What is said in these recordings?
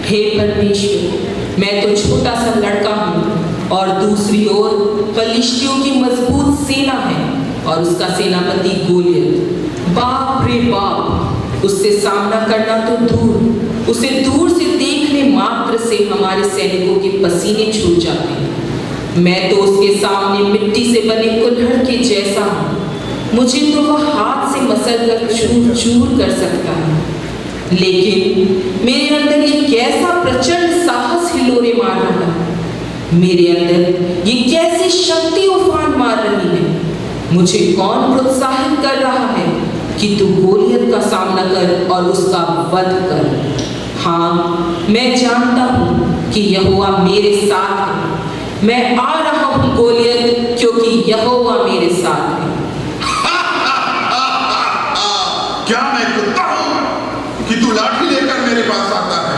हे परमेश्वर, मैं तो छोटा सा लड़का हूँ और दूसरी ओर फलिश्तियों की मजबूत सेना है और उसका सेनापति गोलियत। बाप रे बाप, उससे सामना करना तो दूर, उसे दूर से देखने मात्र से हमारे सैनिकों के पसीने छूट जाते हैं। मैं तो उसके सामने मिट्टी से बने कुल्हड़ के जैसा हूँ। मुझे तो वह हाथ से मसल कर चूर चूर कर सकता है, लेकिन मेरे अंदर ये कैसा प्रचंड साहस हिलोरे मार रहा है। मेरे अंदर ये कैसी शक्ति उफान मार रही है। मुझे कौन प्रोत्साहित कर रहा है कि तू गोलियत का सामना कर और उसका वध कर। हाँ, मैं जानता हूँ कि यहोवा मेरे साथ है। मैं आ रहा हूँ गोलियत, क्योंकि यहोवा मेरे साथ है। क्या मैं कुत्ता हूँ कि तू लाठी लेकर मेरे पास आता है?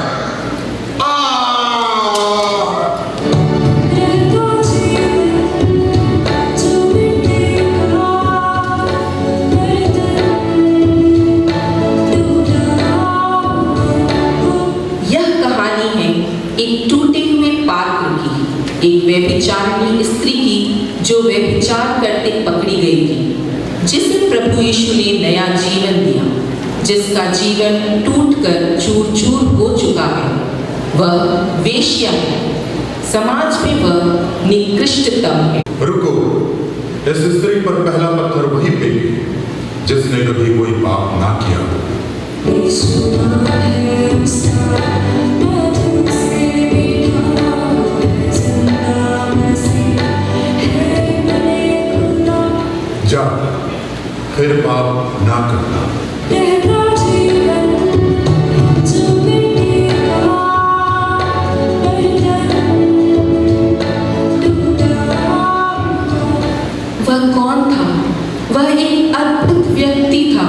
यह कहानी है एक टूटे हुए पात्र की, एक व्यभिचारिणी स्त्री की जो व्यभिचार करते पकड़ी गई थी, जिसे प्रभु यीशु ने नया जीवन दिया, जिसका जीवन टूटकर चूर चूर हो चुका है। वह वेश्या है, समाज में वह निकृष्टतम है। रुको, इस स्त्री पर पहला पत्थर वही फेंके जिसने कभी कोई पाप ना किया। जा, फिर पाप ना करना। वह कौन था? वह एक अद्भुत व्यक्ति था।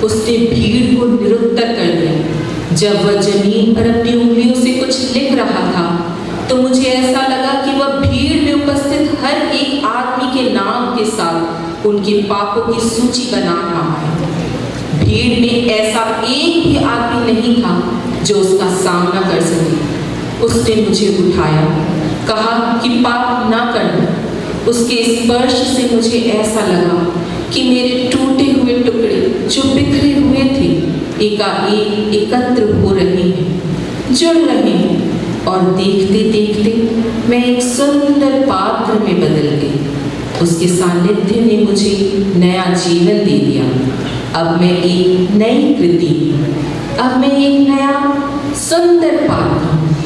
उसने भीड़ को निरुत्तर कर दिया। जब वह जमीन पर अपनी उंगलियों से कुछ लिख रहा था, तो मुझे ऐसा लगा कि वह भीड़ में उपस्थित हर एक आदमी के नाम के साथ उनके पापों की सूची बना रहा है। भीड़ में ऐसा एक भी आदमी नहीं था जो उसका सामना कर सके। उसने मुझे उठाया, कहा कि पाप ना करना। उसके स्पर्श से मुझे ऐसा लगा कि मेरे टूटे हुए टुकड़े जो बिखरे हुए थे एकाएक एकत्र हो रहे हैं, जुड़ रहे हैं, और देखते देखते मैं एक सुंदर पात्र में बदल गई। उसके सानिध्य ने मुझे नया जीवन दे दिया। अब मैं एक नई कृति हूँ। अब मैं एक नया सुंदर पात्र हूँ।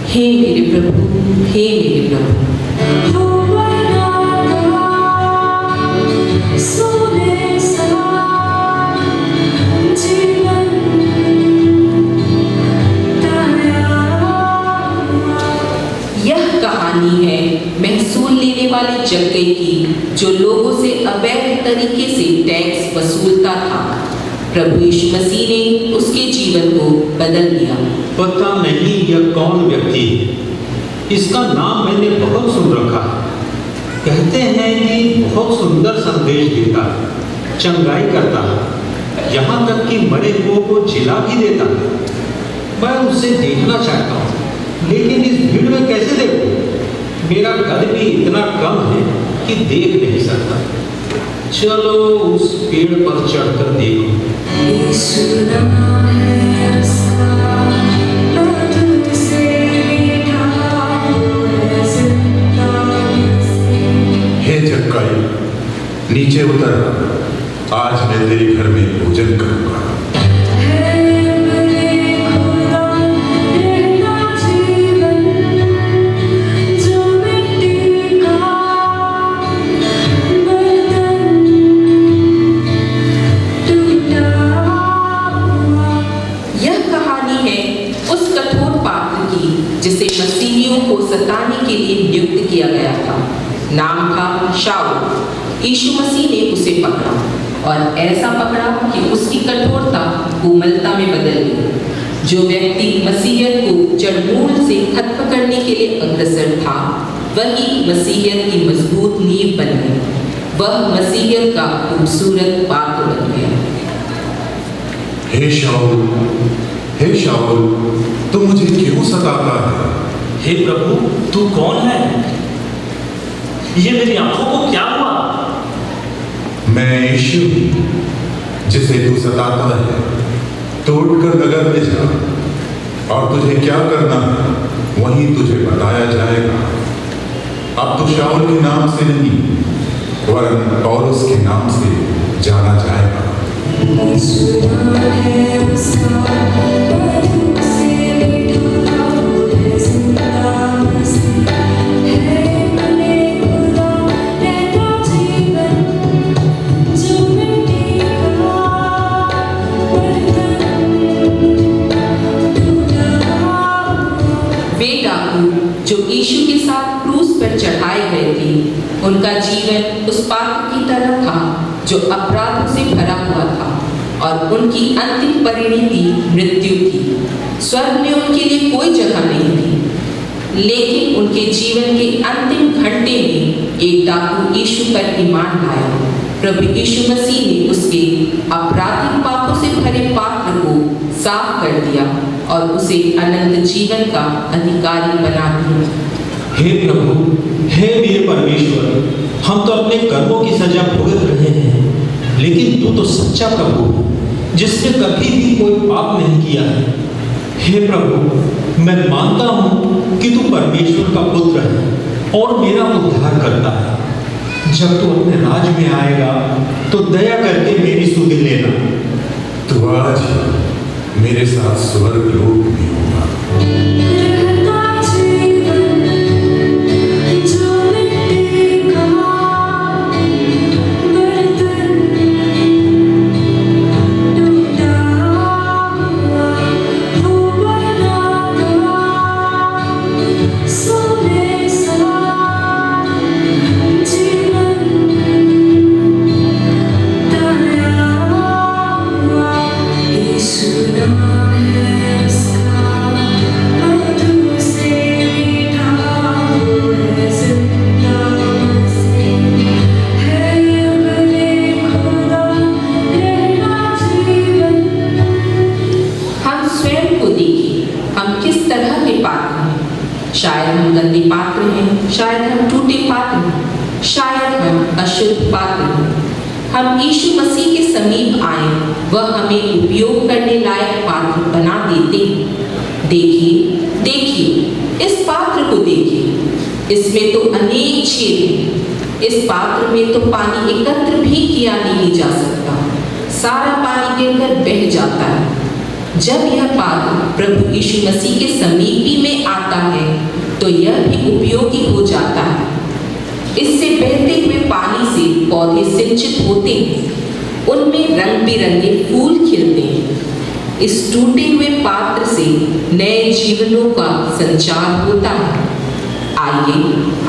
हे मेरे प्रभु, हे मेरे प्रभु। कहानी है महसूल लेने वाले जक्कई की, जो लोगों से अवैध तरीके से टैक्स वसूलता था। प्रभु यीशु मसीह ने उसके जीवन को बदल दिया। पता नहीं यह कौन व्यक्ति है। इसका नाम मैंने बहुत सुन रखा है। कहते हैं कि बहुत सुंदर संदेश देता है, चंगाई करता है, यहाँ तक कि मरे हुओं को जिला भी देता है। मैं उसे देखना चाहता हूँ, लेकिन इस भीड़ में कैसे देखूं? मेरा कद भी इतना कम है कि देख नहीं सकता। चलो उस पेड़ पर चढ़कर देखो। हे जक्कई, नीचे उतर। आज मैं तेरे घर में भोजन करूंगा। जिसे मसीहियों को सताने के लिए नियुक्त किया गया था। नाम था शाऊल। यीशु मसीह ने उसे पकड़ा और ऐसा पकड़ा कि उसकी कठोरता कोमलता में बदल गई। जो व्यक्ति मसीहियत को जड़मूल से खत्म करने के लिए अग्रसर था, वही मसीहियत की मजबूत नींव बन गई। वह मसीहियत का खूबसूरत पात्र बन गया। हे शाऊल, तो मुझे क्यों सताता है? हे प्रभु, तू कौन है? ये मेरी आंखों को क्या हुआ? मैं यीशु हूं, जिसे तू सताता है। तो उठकर नगर में जा, और तुझे क्या करना है वहीं तुझे बताया जाएगा। अब तू शाऊल के नाम से नहीं, वरन पौलुस के नाम से जाना जाएगा। जो यीशु के साथ क्रूस पर चढ़ाए गए थे, उनका जीवन उस पात्र की तरह था जो अपराधों से भरा हुआ था, और उनकी अंतिम परिणति मृत्यु थी। स्वर्ग में उनके लिए कोई जगह नहीं थी। लेकिन उनके जीवन के अंतिम घंटे में एक डाकू यीशु पर ईमान लाया। प्रभु यीशु मसीह ने उसके आपराधिक पापों से भरे पात्र को साफ कर दिया और उसे अनंत जीवन का अधिकारी बना दिया। हे प्रभु, हे मेरे परमेश्वर, हम तो अपने कर्मों की सजा भुगत रहे हैं, लेकिन तू तो सच्चा प्रभु है, जिसने कभी भी कोई पाप नहीं किया है। हे प्रभु, मैं मानता हूँ कि तू परमेश्वर का पुत्र है और मेरा उद्धार करता है। जब तू अपने राज में आएगा तो दया करके मेरी सुधि लेना। तू आज मेरे साथ स्वर्ग लोक में होगा। शायद हम गंदे पात्र हैं, शायद हम टूटे पात्र हैं, शायद हम अशुद्ध पात्र हैं। हम यीशु मसीह के समीप आए, वह हमें उपयोग करने लायक पात्र बना देते हैं। देखिए, देखिए, इस पात्र को देखिए, इसमें तो अनेक छेद हैं। इस पात्र में तो पानी एकत्र भी किया नहीं जा सकता, सारा पानी गिरकर बह जाता है। जब यह पात्र प्रभु यीशु मसीह के समीपी में आता है तो यह भी उपयोगी हो जाता है। इससे बहते हुए पानी से पौधे सिंचित होते हैं, उनमें रंग बिरंगे फूल खिलते हैं। इस टूटे हुए पात्र से नए जीवनों का संचार होता है। आइए,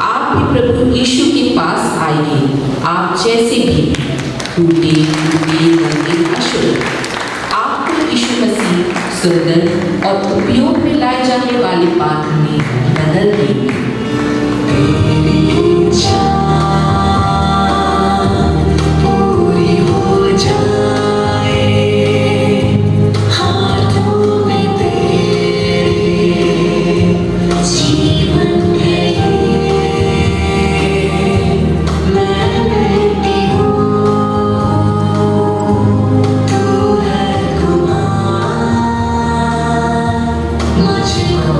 आप भी प्रभु यीशु के पास आइए, आप जैसे भी टूटे रंगे अशुद्ध। आपको यीशु मसीह सुंदर और उपयोग में लाए जाने वाले पात्र में बदल देंगे। मुझको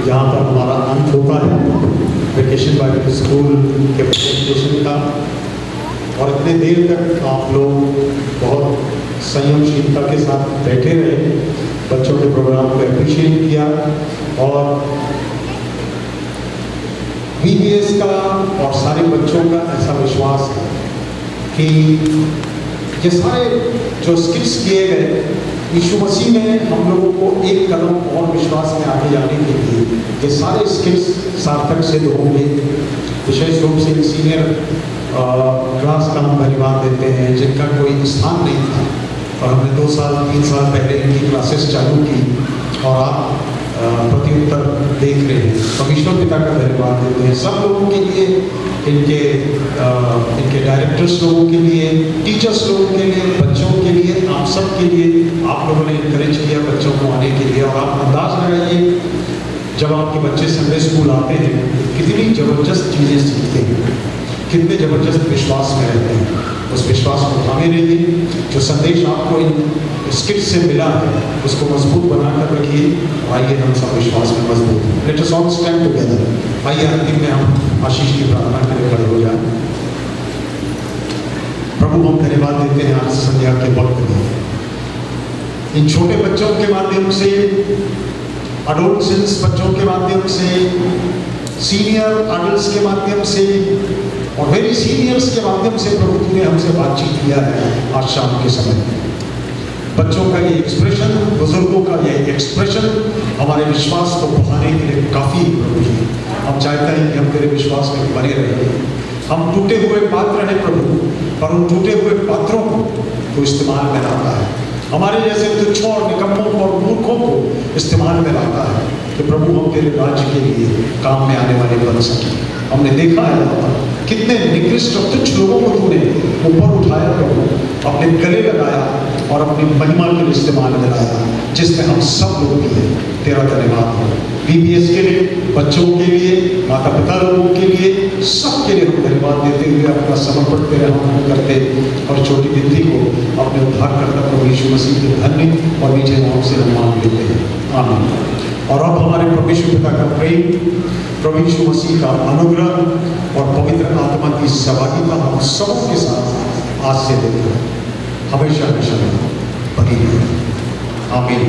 यहाँ पर हमारा अंत होता है वेकेशन बाइबल स्कूल के प्रेजेंटेशन का। और इतने देर तक आप लोग बहुत संयमशीलता के साथ बैठे रहे, बच्चों के प्रोग्राम को अप्रिशिएट किया। और VBS का और सारे बच्चों का ऐसा विश्वास है कि ये सारे जो स्किल्स किए गए यीशु मसीह ने हम लोगों को एक कदम और विश्वास में आगे जाने के लिए ये सारे स्किल्स सार्थक सिद्ध होंगे। विशेष रूप से सीनियर क्लास का हम धन्यवाद देते हैं जिनका कोई स्थान नहीं था और हमने 2 साल 3 साल पहले इनकी क्लासेस चालू की और आप प्रत्युत्तर देख रहे हैं। परमेश्वर पिता का धन्यवाद देते हैं सब लोगों के लिए, इनके डायरेक्टर्स लोगों के लिए, टीचर्स लोगों के लिए, बच्चों के लिए, आप सब के लिए। आप लोगों ने इनकरेज किया बच्चों को आने के लिए। और आप अंदाज लगाइए जब आपके बच्चे संडे स्कूल आते हैं कितनी ज़बरदस्त चीज़ें सीखते हैं, कितने ज़बरदस्त विश्वास में रहते हैं। उस विश्वास को थामे रहिए। जो संदेश आपको इन स्किल्स से मिला है उसको मजबूत बनाकर रखिए। आइए हम सब विश्वास में मजबूत हैं। Let us all stand together. आइए अंतिम में हम आशीष की प्रार्थना करके खड़े हो जाएं। प्रभु हम धन्यवाद देते हैं आज संध्या के वक्त में इन छोटे बच्चों के माध्यम से, एडोलसेंस बच्चों के माध्यम से, सीनियर एडल्ट्स के माध्यम से और वेरी सीनियर्स के माध्यम से प्रभु तूने हमसे बातचीत किया है आज शाम के समय में। बच्चों का ये एक्सप्रेशन, बुजुर्गों का ये एक्सप्रेशन हमारे विश्वास को बढ़ाने के लिए काफ़ी प्रभु जी। हम चाहते हैं कि हम तेरे विश्वास में बने रहें। हम टूटे हुए पात्र हैं प्रभु, पर उन टूटे हुए पात्रों को तो इस्तेमाल में लाता है। हमारे जैसे तुच्छ और निकम्मों को और मूर्खों को इस्तेमाल में लाता है कि प्रभु हम तेरे राज्य के लिए काम में आने वाले बन सकें। हमने देखा है कितने निकृष्ट और तुच्छ लोगों को तूने ऊपर उठाया प्रभु, अपने गले लगाया और अपनी महिमा के लिए इस्तेमाल में लाया, जिसमें हम सब लोग भी हैं। तेरा धन्यवाद हो। VBS के लिए, बच्चों के लिए, माता पिता लोगों के लिए, सबके लिए हम धन्यवाद देते हुए अपना समर्पण तेरे हम करते और छोटी गिनती को अपने उद्धारकर्ता प्रभु यीशु मसीह के धन्य और मीठे नाम से हम मांग लेते हैं। आमीन। और अब हमारे परमेश्वर पिता का प्रेम, प्रभु यीशु मसीह का अनुग्रह और पवित्र आत्मा की सहभागिता हम सबों के साथ आज से लेकर हमेशा हमेशा बनी रहे। आमीन।